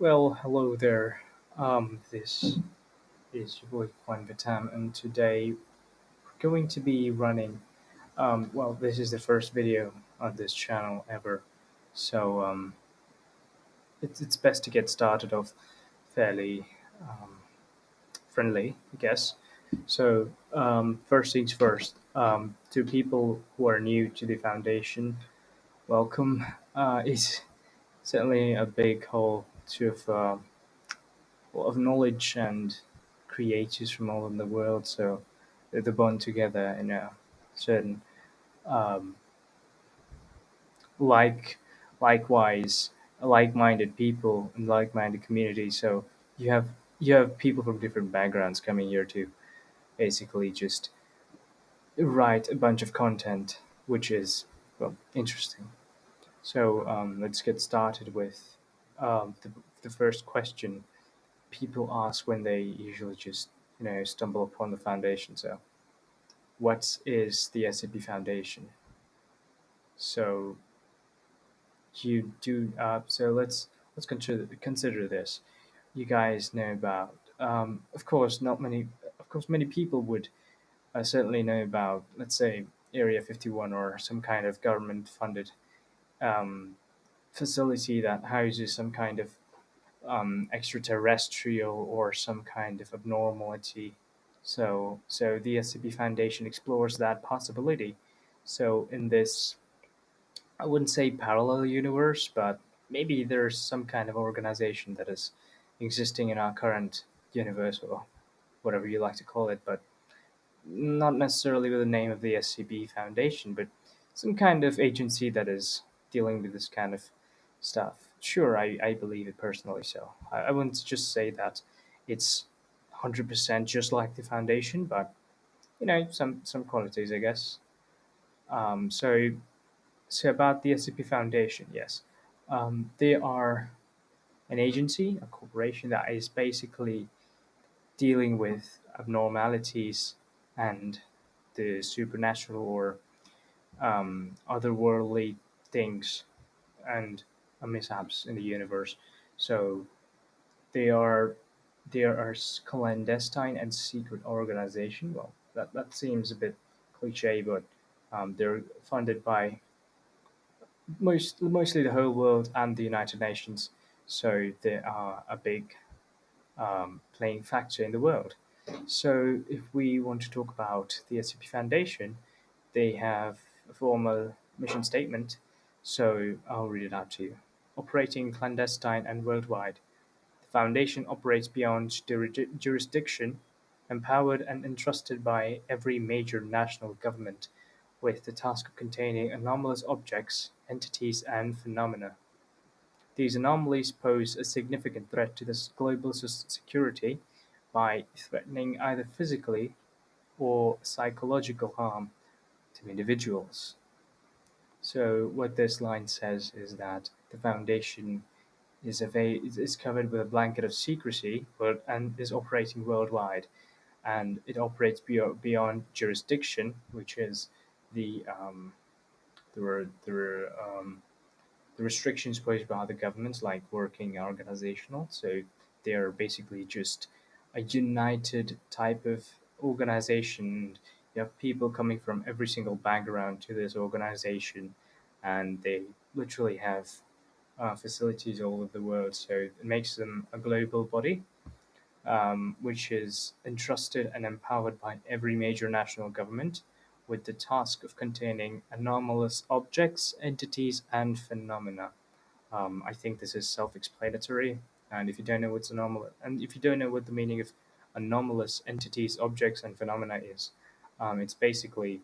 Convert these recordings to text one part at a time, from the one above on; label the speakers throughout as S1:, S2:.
S1: Well, hello there. This is your boy Juan Vitam, and today we're going to be running. This is the first video on this channel ever, so it's best to get started off fairly um, friendly, I guess. So, first things first. To people who are new to the foundation, welcome. It's certainly a big hole of knowledge and creators from all over the world. So they bond together in a certain um, like likewise like-minded people and like-minded community. So you have you have people from different backgrounds coming here to basically just write a bunch of content, which is interesting. So let's get started with the first question people ask when they usually just stumble upon the foundation. So what is the SCP Foundation? So you do so let's consider this. You guys know about of course not many of course many people would certainly know about, let's say, Area 51 or some kind of government funded um, facility that houses some kind of extraterrestrial or some kind of abnormality. So the SCP Foundation explores that possibility. So in this, I wouldn't say parallel universe, but maybe there's some kind of organization that is existing in our current universe, or whatever you like to call it, but not necessarily with the name of the SCP Foundation, but some kind of agency that is dealing with this kind of stuff. Sure, I believe it personally, so I wouldn't just say that it's 100% just like the Foundation, but some qualities, I guess. Um, so, so about the SCP Foundation, yes. They are an agency, a corporation that is basically dealing with abnormalities and the supernatural or otherworldly things and mishaps in the universe. So they are clandestine and secret organization. Well, that seems a bit cliche, but they're funded by mostly the whole world and the United Nations. So they are a big playing factor in the world. So if we want to talk about the SCP Foundation, they have a formal mission statement. So I'll read it out to you. Operating clandestine and worldwide, the Foundation operates beyond jurisdiction, empowered and entrusted by every major national government with the task of containing anomalous objects, entities, and phenomena. These anomalies pose a significant threat to this global security by threatening either physically or psychological harm to individuals. So what this line says is that the Foundation is covered with a blanket of secrecy, and is operating worldwide, and it operates beyond jurisdiction, which is the the restrictions posed by the governments, like working organizational. So they are basically just a united type of organization. You have people coming from every single background to this organization, and they literally have facilities all over the world. So it makes them a global body, which is entrusted and empowered by every major national government with the task of containing anomalous objects, entities, and phenomena. I think this is self-explanatory, and if you don't know what's anomalous, and if you don't know what the meaning of anomalous entities, objects, and phenomena is, it's basically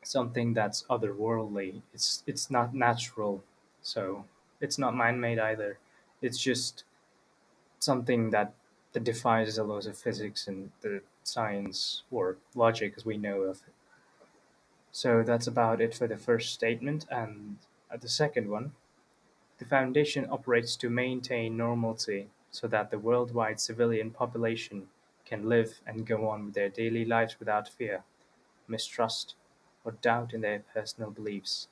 S1: something that's otherworldly. It's not natural, so it's not man-made either. It's just something that defies the laws of physics and the science or logic as we know of it. So that's about it for the first statement, and the second one. The Foundation operates to maintain normalcy so that the worldwide civilian population can live and go on with their daily lives without fear, mistrust, or doubt in their personal beliefs,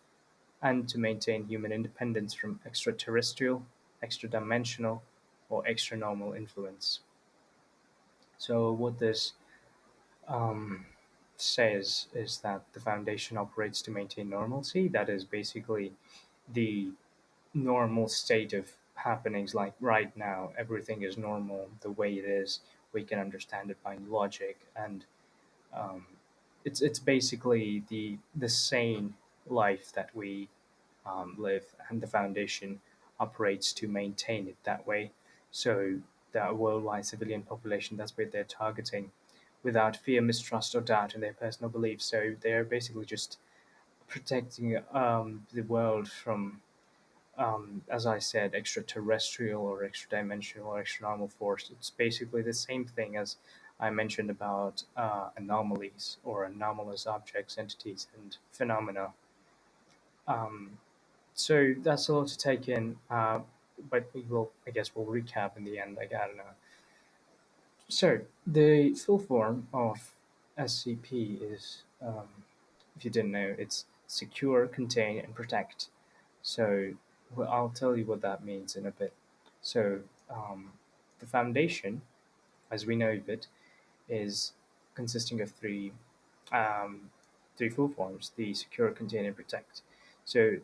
S1: and to maintain human independence from extraterrestrial, extra-dimensional, or extra normal influence. So what this um, says is that the foundation operates to maintain normalcy. That is basically the normal state of happenings. Like right now, everything is normal the way it is. We can understand it by logic, and um, it's basically the sane life that we live, and the foundation operates to maintain it that way. So the worldwide civilian population, that's what they're targeting, without fear, mistrust, or doubt in their personal beliefs. So they're basically just protecting the world from, as I said, extraterrestrial or extra dimensional or extra normal force. It's basically the same thing as I mentioned about anomalies or anomalous objects, entities, and phenomena. Um, so that's a lot to take in, but I guess, we'll recap in the end. Like, I don't know. So the full form of SCP is, if you didn't know, it's secure, contain, and protect. So, well, I'll tell you what that means in a bit. So um, the foundation, as we know of it, is consisting of um, three full forms: the secure, contain, and protect. So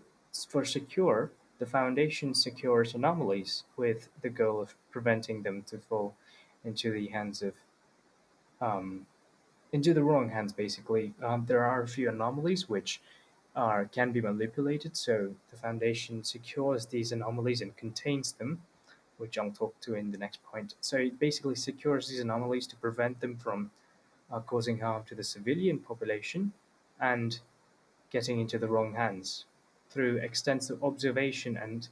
S1: for secure, the foundation secures anomalies with the goal of preventing them to fall into the hands of um, into the wrong hands. Basically, there are a few anomalies which can be manipulated. So the foundation secures these anomalies and contains them, which I'll talk to in the next point. So it basically secures these anomalies to prevent them from causing harm to the civilian population and getting into the wrong hands through extensive observation and,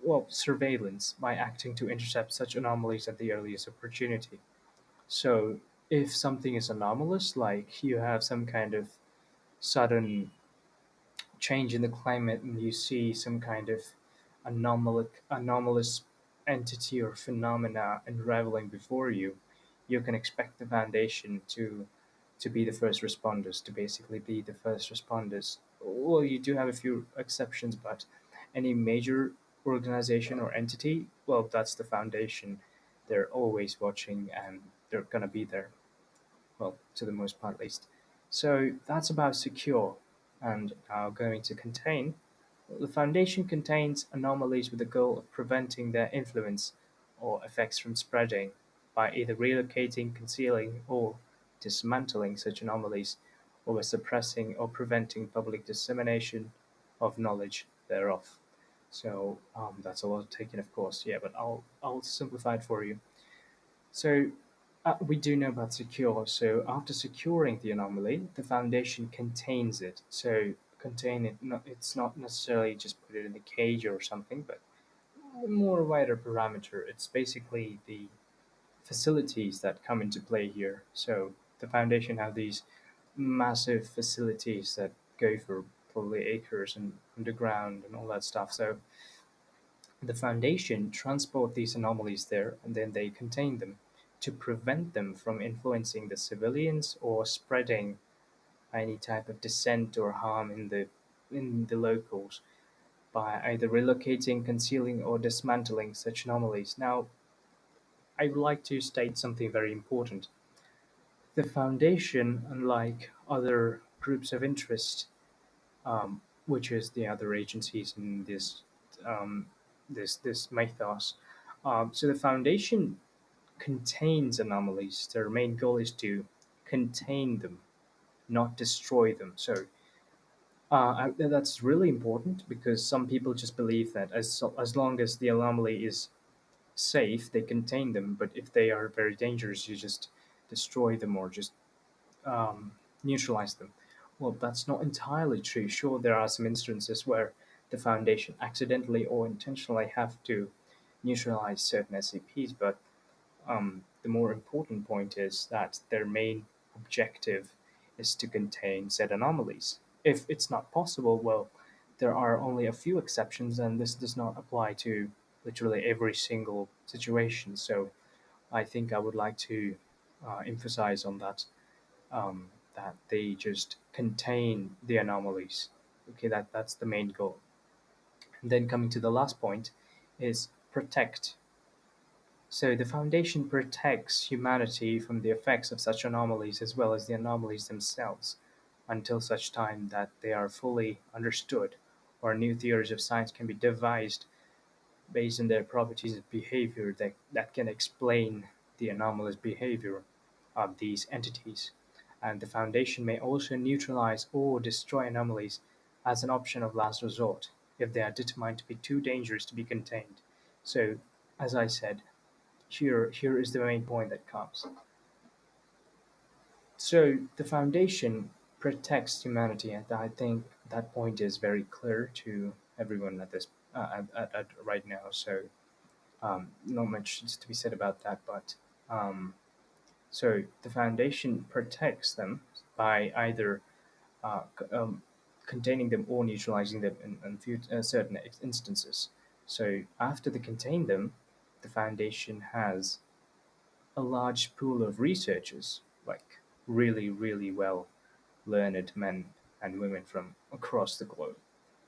S1: well, surveillance by acting to intercept such anomalies at the earliest opportunity. So if something is anomalous, like you have some kind of sudden change in the climate and you see some kind of anomalous entity or phenomena unraveling before you, you can expect the foundation to be the first responders, to basically be the first responders. Well, you do have a few exceptions, but any major organization or entity, well, that's the foundation. They're always watching and they're gonna be there, well, to the most part at least. So that's about secure. And now going to contain. The foundation contains anomalies with the goal of preventing their influence or effects from spreading by either relocating, concealing, or dismantling such anomalies, or by suppressing or preventing public dissemination of knowledge thereof. So that's a lot taken, of course, yeah, but I'll simplify it for you. So we do know about secure. So after securing the anomaly, the foundation contains it. So contain it. It's not necessarily just put it in a cage or something, but a more wider parameter. It's basically the facilities that come into play here. So the foundation have these massive facilities that go for probably acres and underground and all that stuff. So the Foundation transport these anomalies there and then they contain them to prevent them from influencing the civilians or spreading any type of dissent or harm in the locals by either relocating, concealing, or dismantling such anomalies. Now, I would like to state something very important. The Foundation, unlike other groups of interest, which is the other agencies in um, this mythos. So the foundation contains anomalies. Their main goal is to contain them, not destroy them. So that's really important because some people just believe that as long as the anomaly is safe, they contain them. But if they are very dangerous, you just destroy them or just um, neutralize them. Well, that's not entirely true. Sure, there are some instances where the Foundation accidentally or intentionally have to neutralize certain SCPs, but the more important point is that their main objective is to contain said anomalies. If it's not possible, well, there are only a few exceptions, and this does not apply to literally every single situation. So I think I would like to emphasize on that, that they just contain the anomalies. Okay, that's the main goal. And then coming to the last point is protect. So the Foundation protects humanity from the effects of such anomalies as well as the anomalies themselves until such time that they are fully understood or new theories of science can be devised based on their properties of behavior that can explain the anomalous behavior of these entities. And the Foundation may also neutralize or destroy anomalies as an option of last resort if they are determined to be too dangerous to be contained. So, as I said, here is the main point that comes. So the Foundation protects humanity, and I think that point is very clear to everyone at this at right now. So not much is to be said about that, but um, so the Foundation protects them by either containing them or neutralizing them in certain instances. So after they contain them, the Foundation has a large pool of researchers, like really, really well learned men and women from across the globe.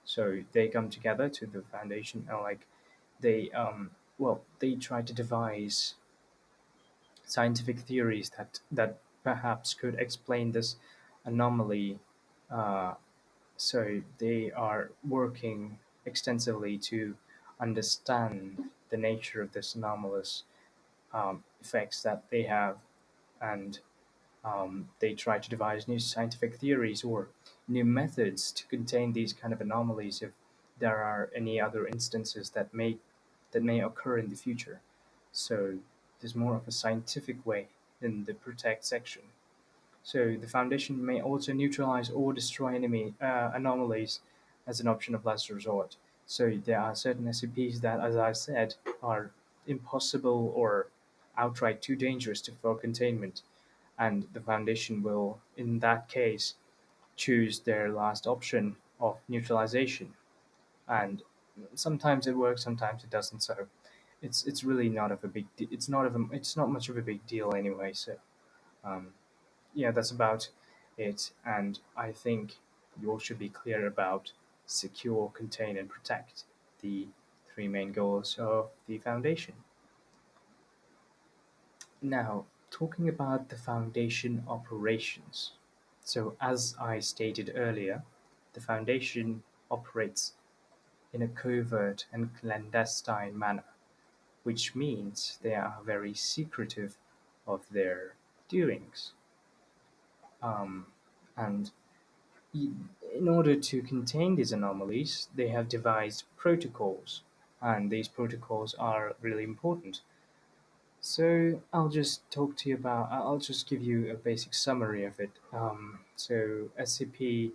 S1: So they come together to the Foundation and like they they try to devise scientific theories that perhaps could explain this anomaly. Uh, so they are working extensively to understand the nature of this anomalous effects that they have, and they try to devise new scientific theories or new methods to contain these kind of anomalies if there are any other instances that may occur in the future. So there's more of a scientific way in the protect section. So the Foundation may also neutralize or destroy enemy anomalies as an option of last resort. So there are certain SCPs that, as I said, are impossible or outright too dangerous for containment, and the Foundation will, in that case, choose their last option of neutralization. And sometimes it works, sometimes it doesn't. So it's really not of a big. It's not much of a big deal anyway. So um, yeah, that's about it. And I think you all should be clear about secure, contain, and protect, the three main goals of the Foundation. Now, talking about the Foundation operations. So, as I stated earlier, the Foundation operates in a covert and clandestine manner, which means they are very secretive of their doings. Um, and in order to contain these anomalies, they have devised protocols, and these protocols are really important. So I'll just talk to you about. I'll just give you a basic summary of it. So SCP,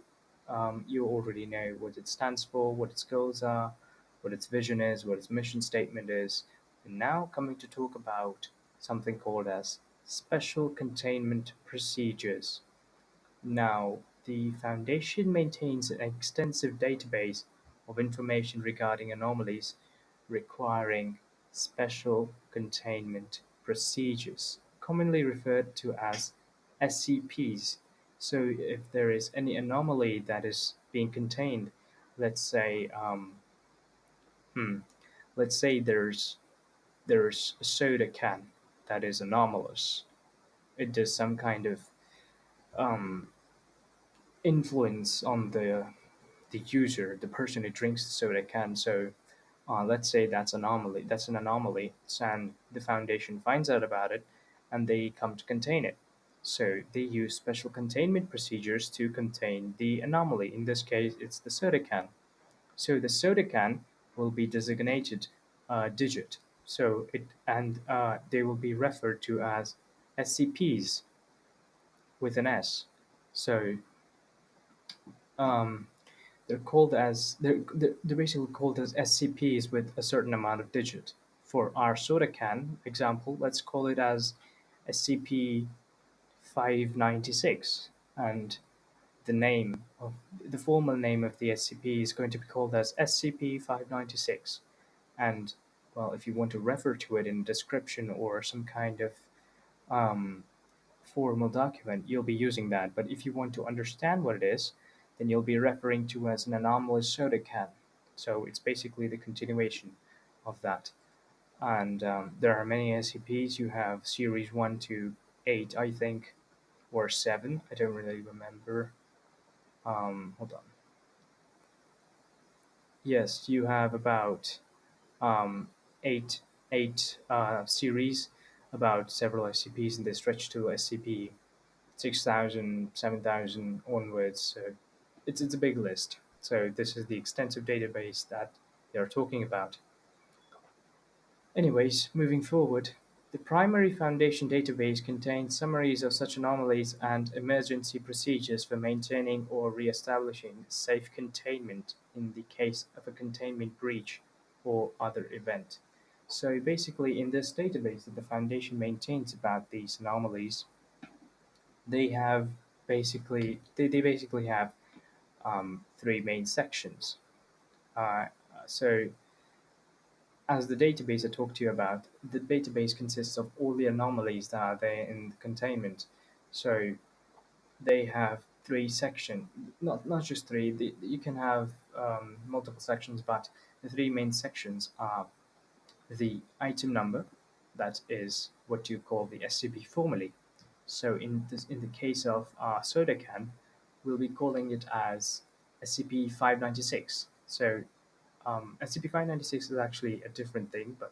S1: you already know what it stands for, what its goals are, what its vision is, what its mission statement is. And now coming to talk about something called as special containment procedures. Now, the Foundation maintains an extensive database of information regarding anomalies requiring special containment procedures, commonly referred to as SCPs. So, if there is any anomaly that is being contained, let's say, hmm, let's say there's a soda can that is anomalous. It does some kind of um, influence on the user, the person who drinks the soda can. So let's say that's an anomaly, and the Foundation finds out about it, and they come to contain it. So they use special containment procedures to contain the anomaly. In this case, it's the soda can. So the soda can will be designated digit. So it and they will be referred to as SCPs with an S. So um, they're basically called as SCPs with a certain amount of digit. For our soda can example, let's call it as SCP 596, and the name of the formal name of the SCP is going to be called as SCP 596. And well, if you want to refer to it in a description or some kind of um, formal document, you'll be using that. But if you want to understand what it is, then you'll be referring to as an anomalous soda can. So it's basically the continuation of that. And there are many SCPs. You have series 1 to 8, I think, or 7. I don't really remember. Hold on. Yes, you have about um, eight series, about several SCPs, and they stretch to SCP 6,000, 7,000 onwards. So it's a big list. So this is the extensive database that they are talking about. Anyways, moving forward, the primary Foundation database contains summaries of such anomalies and emergency procedures for maintaining or re-establishing safe containment in the case of a containment breach or other event. So basically, in this database that the Foundation maintains about these anomalies, they have they basically have three main sections. Uh, so as the database I talked to you about, the database consists of all the anomalies that are there in the containment. So they have three sections, not just three. You can have multiple sections, but the three main sections are the item number, that is what you call the SCP formally. So in the case of our soda can, we'll be calling it as SCP-596. So SCP-596 is actually a different thing, but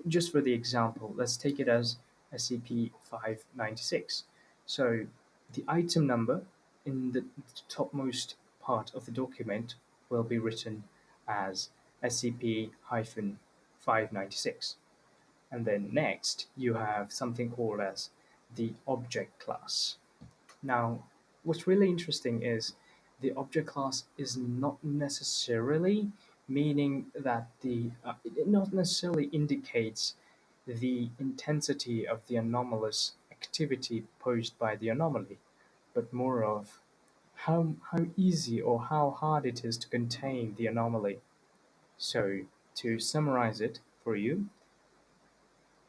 S1: just for the example, let's take it as SCP-596. So the item number in the topmost part of the document will be written as SCP-596. And then next, you have something called as the object class. Now, what's really interesting is the object class is not necessarily meaning that it not necessarily indicates the intensity of the anomalous activity posed by the anomaly, but more of how easy or how hard it is to contain the anomaly. So, to summarize it for you,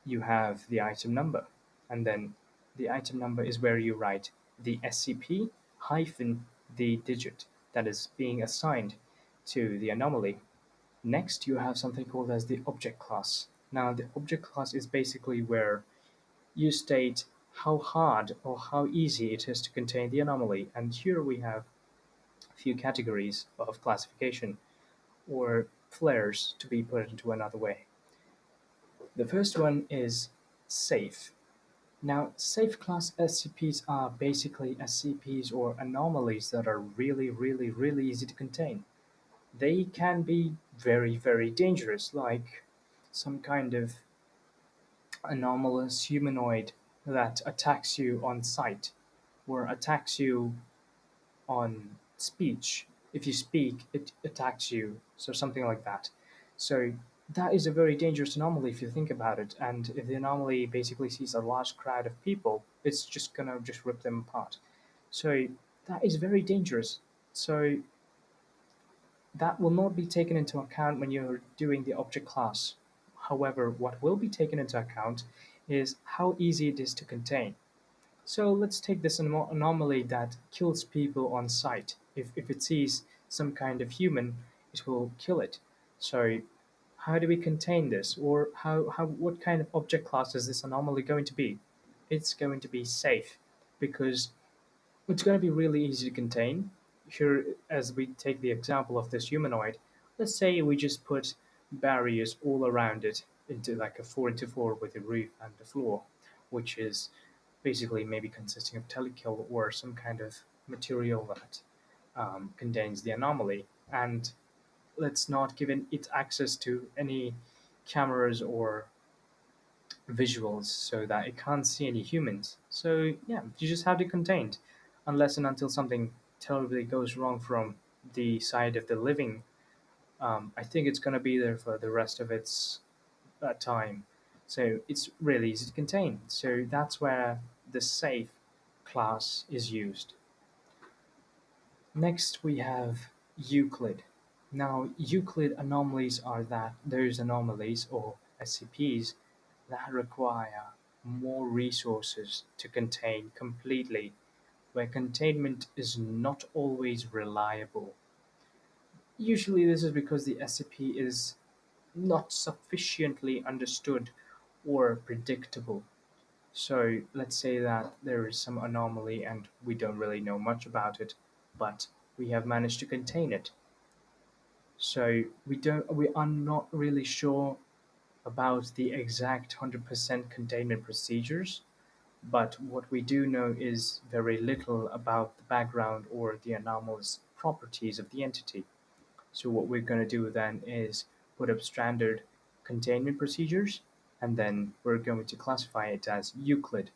S1: you have the item number, and then the item number is where you write the SCP hyphen the digit that is being assigned to the anomaly. Next, you have something called as the object class. Now, the object class is basically where you state how hard or how easy it is to contain the anomaly, and here we have a few categories of classification or flares to be put into another way. The first one is safe. Now, safe class SCPs are basically SCPs or anomalies that are really easy to contain. They can be very dangerous, like some kind of anomalous humanoid that attacks you on sight or attacks you on speech. If you speak, it attacks you, so something like that. So that is a very dangerous anomaly if you think about it. And if the anomaly basically sees a large crowd of people, it's just gonna just rip them apart. So that is very dangerous. So that will not be taken into account when you're doing the object class. However, what will be taken into account is how easy it is to contain. So let's take this anomaly that kills people on sight. If it sees some kind of human, it will kill it. So how do we contain this? Or what kind of object class is this anomaly going to be? It's going to be safe because it's going to be really easy to contain. Here, as we take the example of this humanoid, let's say we just put barriers all around it into like a 4x4 with a roof and a floor, which is basically maybe consisting of telekill or some kind of material that contains the anomaly. And let's not give it access to any cameras or visuals so that it can't see any humans. So yeah, you just have to contain it, unless and until something terribly goes wrong from the side of the living. I think it's going to be there for the rest of its time. So it's really easy to contain. So that's where the safe class is used. Next, we have Euclid. Now, Euclid anomalies are those anomalies or SCPs that require more resources to contain completely, where containment is not always reliable. Usually, this is because the SCP is not sufficiently understood or predictable. So let's say that there is some anomaly and we don't really know much about it, but we have managed to contain it. So we are not really sure about the exact 100% containment procedures, but what we do know is very little about the background or the anomalous properties of the entity. So what we're going to do then is put up standard containment procedures, and then we're going to classify it as Euclid.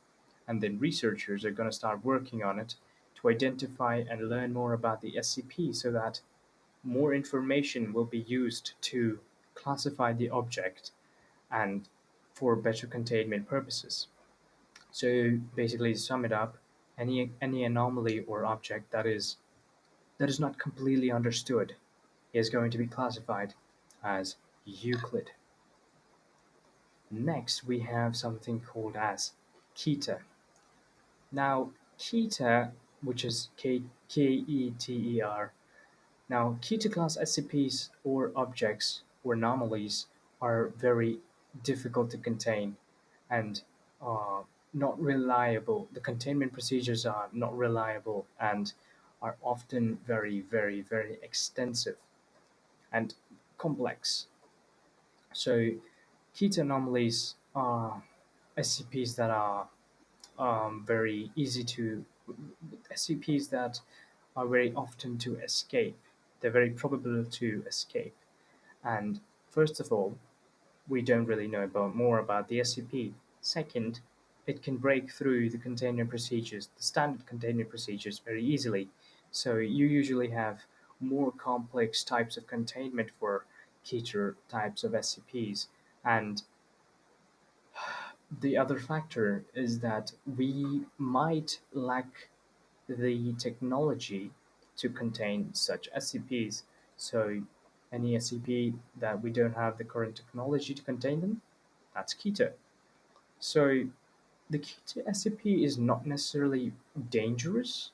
S1: And then researchers are going to start working on it to identify and learn more about the SCP so that more information will be used to classify the object and for better containment purposes. So basically, to sum it up, any anomaly or object that is not completely understood is going to be classified as Euclid. Next, we have something called as Keter. Now, Keter, which is Keter. Now, Keter class SCPs or objects or anomalies are very difficult to contain and uh, not reliable. The containment procedures are not reliable and are often very, very, very extensive and complex. So, Keter anomalies are SCPs that are very easy to SCPs that are very often to escape. They're very probable to escape. And first of all, we don't really know more about the SCP. Second, it can break through the containment procedures, the standard containment procedures, very easily. So you usually have more complex types of containment for Keter types of SCPs. And the other factor is that we might lack the technology to contain such SCPs. So any SCP that we don't have the current technology to contain them, that's Keter. So the Keter SCP is not necessarily dangerous.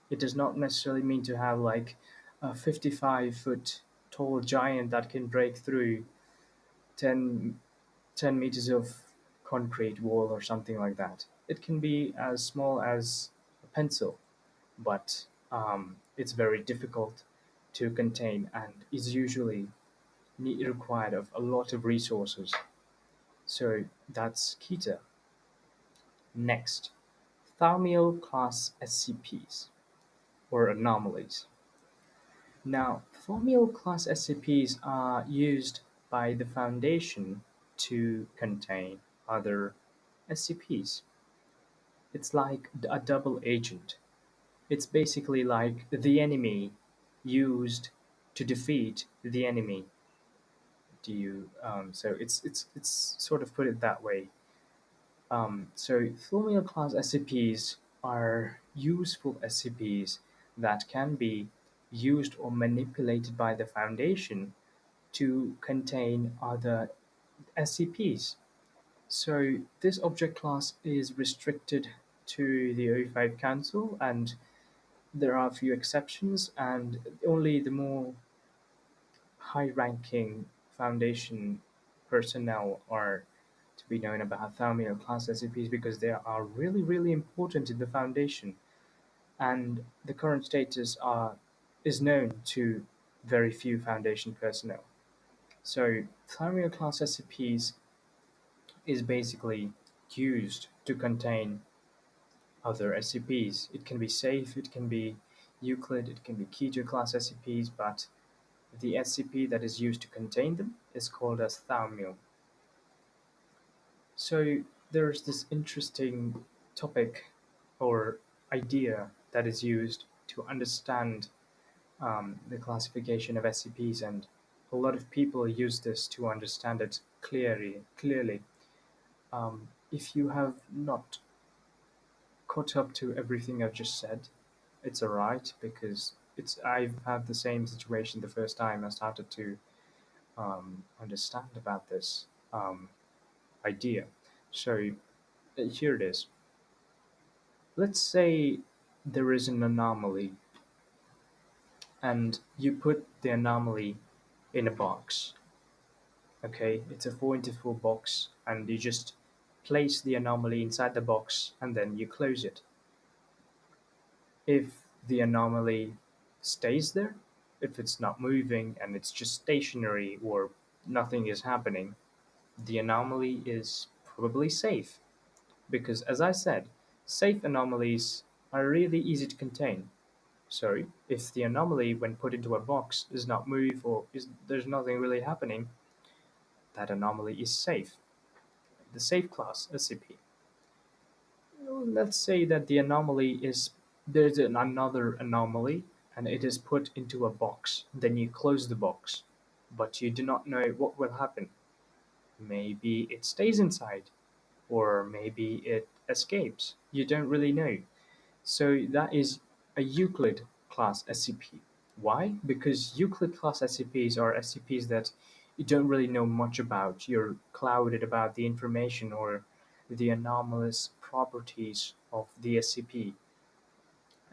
S1: It does not necessarily mean to have like a 55-foot tall giant that can break through 10, 10 meters of concrete wall or something like that. It can be as small as a pencil, but it's very difficult to contain and is usually required of a lot of resources. So that's Keter. Next, Thaumiel class SCPs or anomalies. Now, Thaumiel class SCPs are used by the Foundation to contain other SCPs. It's like a double agent. It's basically like the enemy used to defeat the enemy. Do you so it's sort of put it that way. So Thaumiel class SCPs are useful SCPs that can be used or manipulated by the Foundation to contain other SCPs. So this object class is restricted to the O5 Council, and there are a few exceptions, and only the more high-ranking Foundation personnel are to be known about Thaumiel class SCPs because they are really, really important in the Foundation, and the current status is known to very few Foundation personnel. So Thaumiel class SCPs is basically used to contain other SCPs. It can be safe, it can be Euclid, it can be Keter class SCPs, but the SCP that is used to contain them is called as Thaumiel. So there's this interesting topic or idea that is used to understand the classification of SCPs, and a lot of people use this to understand it clearly. If you have not caught up to everything I've just said, it's alright because I've had the same situation the first time I started to understand about this idea. So here it is. Let's say there is an anomaly, and you put the anomaly in a box. Okay, it's a 4 into 4 box, and you just place the anomaly inside the box and then you close it. If the anomaly stays there, if it's not moving and it's just stationary or nothing is happening, the anomaly is probably safe. Because, as I said, safe anomalies are really easy to contain. So, if the anomaly, when put into a box, does not move or there's nothing really happening, that anomaly is safe. The safe class SCP. Let's say that the anomaly is there's another anomaly and it is put into a box. Then you close the box, but you do not know what will happen. Maybe it stays inside, or maybe it escapes. You don't really know. So that is a Euclid class SCP. Why? Because Euclid class SCPs are SCPs that you don't really know much about. You're clouded about the information or the anomalous properties of the SCP,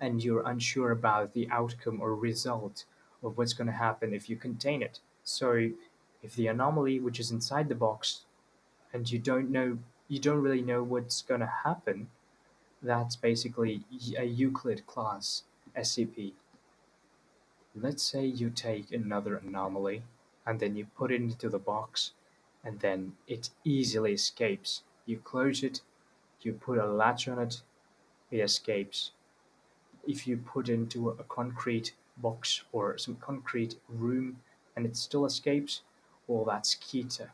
S1: and you're unsure about the outcome or result of what's going to happen if you contain it. So, if the anomaly which is inside the box and you don't really know what's going to happen, that's basically a Euclid class SCP. Let's say you take another anomaly and then you put it into the box and then it easily escapes. You close it, you put a latch on it, it escapes. If you put it into a concrete box or some concrete room and it still escapes, well, that's Keter.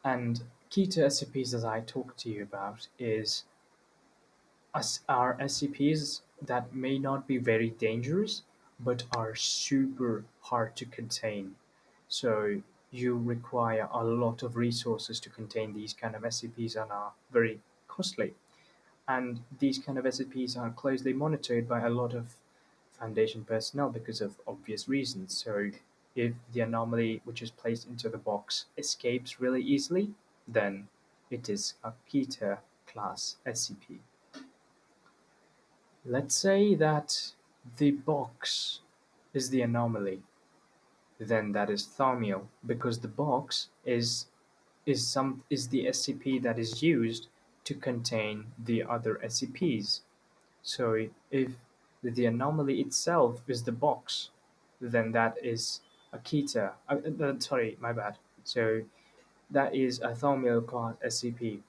S1: And Keter SCPs that I talked to you about are SCPs that may not be very dangerous, but are super hard to contain. So you require a lot of resources to contain these kind of SCPs and are very costly. And these kind of SCPs are closely monitored by a lot of Foundation personnel because of obvious reasons. So if the anomaly which is placed into the box escapes really easily, then it is a Keter class SCP. Let's say that the box is the anomaly, then that is Thaumiel, because the box is the SCP that is used to contain the other SCPs. So if the anomaly itself is the box, then that is a Keter. Sorry, my bad. So that is a Thaumiel class SCP.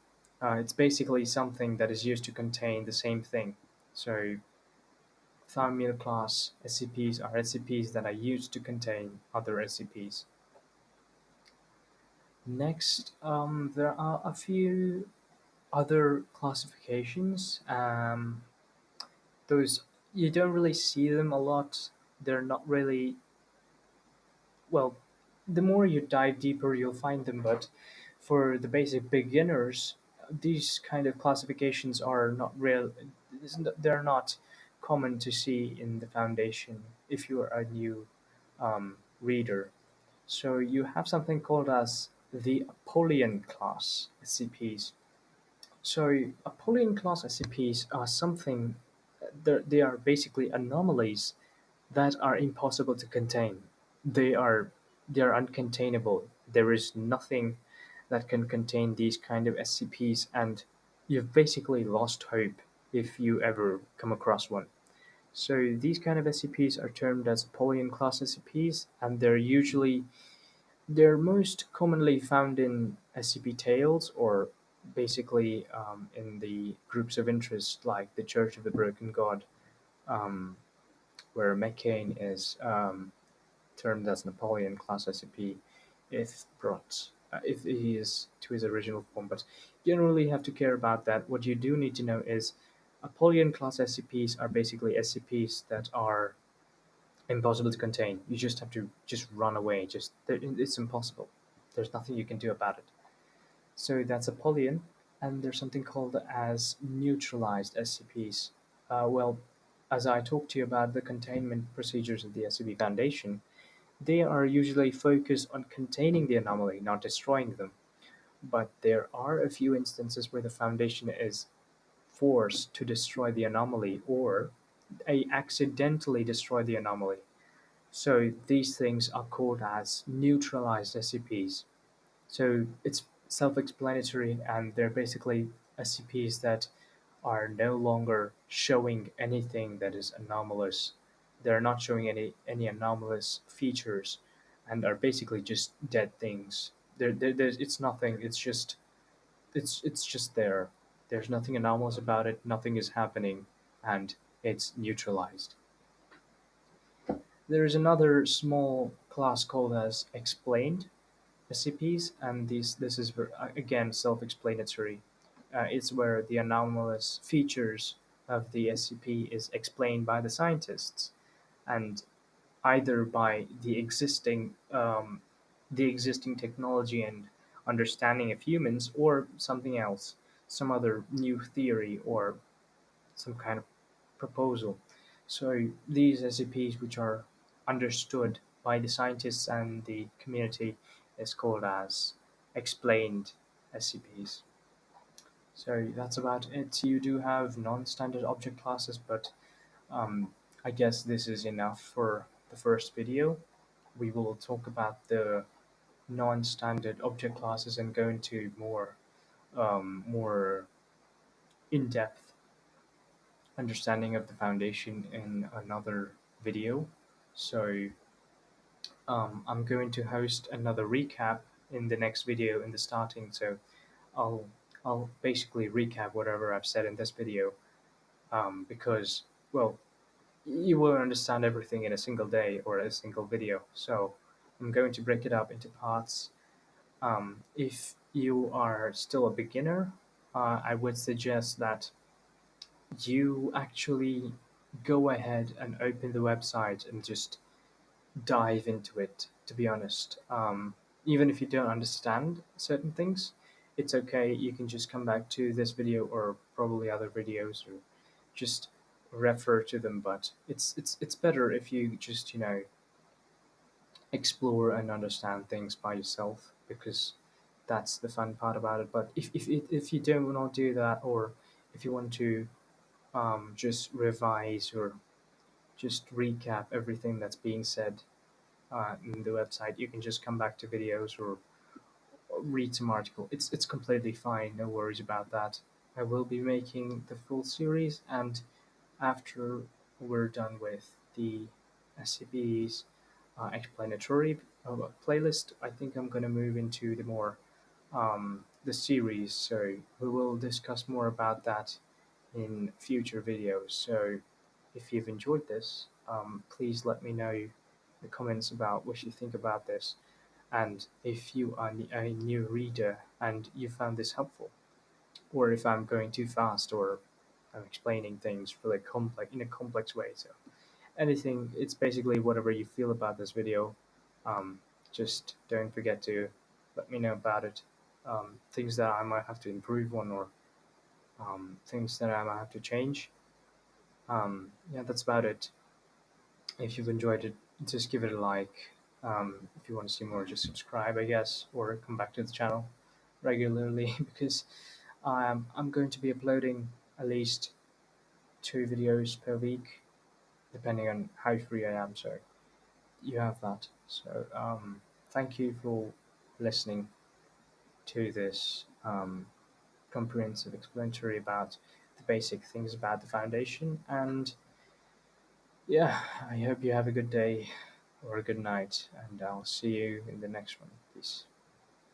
S1: It's basically something that is used to contain the same thing. So Thaumiel class SCPs are SCPs that are used to contain other SCPs. Next, there are a few other classifications. Those you don't really see them a lot. They're not really well. The more you dive deeper, you'll find them. But for the basic beginners, these kind of classifications are not real. They're not common to see in the foundation if you are a new reader. So you have something called as the Apollyon class SCPs. So Apollyon class SCPs are something. They are basically anomalies that are impossible to contain. They are they are uncontainable. There is nothing that can contain these kind of SCPs, and you've basically lost hope if you ever come across one. So these kind of SCPs are termed as Apollyon class SCPs, and they're most commonly found in SCP tales or basically in the groups of interest like the Church of the Broken God, um, where McCain is termed as Napoleon class SCP if brought if he is to his original form. But you don't really have to care about that. What you do need to know is Apollyon class SCPs are basically SCPs that are impossible to contain. You just have to just run away. It's impossible. There's nothing you can do about it. So that's Apollyon, and there's something called as neutralized SCPs. Well, as I talked to you about the containment procedures of the SCP Foundation, they are usually focused on containing the anomaly, not destroying them. But there are a few instances where the Foundation is forced to destroy the anomaly or accidentally destroy the anomaly. So these things are called as neutralized SCPs. So it's self-explanatory, and they're basically SCPs that are no longer showing anything that is anomalous. They're not showing any anomalous features, and are basically just dead things. It's nothing. It's just there. There's nothing anomalous about it. Nothing is happening, and it's neutralized. There is another small class called as explained SCPs, and this is again self-explanatory. It's where the anomalous features of the SCP is explained by the scientists, and either by the existing technology and understanding of humans, or something else, some other new theory or some kind of proposal. So these SCPs, which are understood by the scientists and the community, is called as explained SCPs. So that's about it. You do have non-standard object classes, but um, I guess this is enough for the first video. We will talk about the non-standard object classes and go into more in-depth understanding of the foundation in another video. So I'm going to host another recap in the next video in the starting. So I'll I'll basically recap whatever I've said in this video, because, well, you won't understand everything in a single day or a single video. So I'm going to break it up into parts. If you are still a beginner, I would suggest that you actually go ahead and open the website and just dive into it, to be honest. Even if you don't understand certain things, it's okay. You can just come back to this video or probably other videos, or just refer to them. But it's better if you just explore and understand things by yourself, because that's the fun part about it. But if you don't want to do that, or if you want to just revise or just recap everything that's being said in the website, you can just come back to videos or read some article. It's completely fine. No worries about that. I will be making the full series, and after we're done with the SCP's explanatory playlist, I think I'm gonna move into the series. So we will discuss more about that in future videos. So if you've enjoyed this, please let me know in the comments about what you think about this. And if you are a new reader and you found this helpful, or if I'm going too fast, or I'm explaining things really complex in a complex way, so anything, it's basically whatever you feel about this video. Um, just don't forget to let me know about it. Things that I might have to improve on, or things that I might have to change. Yeah, that's about it. If you've enjoyed it, just give it a like. If you want to see more, just subscribe, I guess, or come back to the channel regularly because I'm going to be uploading at least 2 videos per week, depending on how free I am. So you have that. So thank you for listening to this comprehensive explanatory about the basic things about the foundation. And yeah, I hope you have a good day or a good night, and I'll see you in the next one. Peace.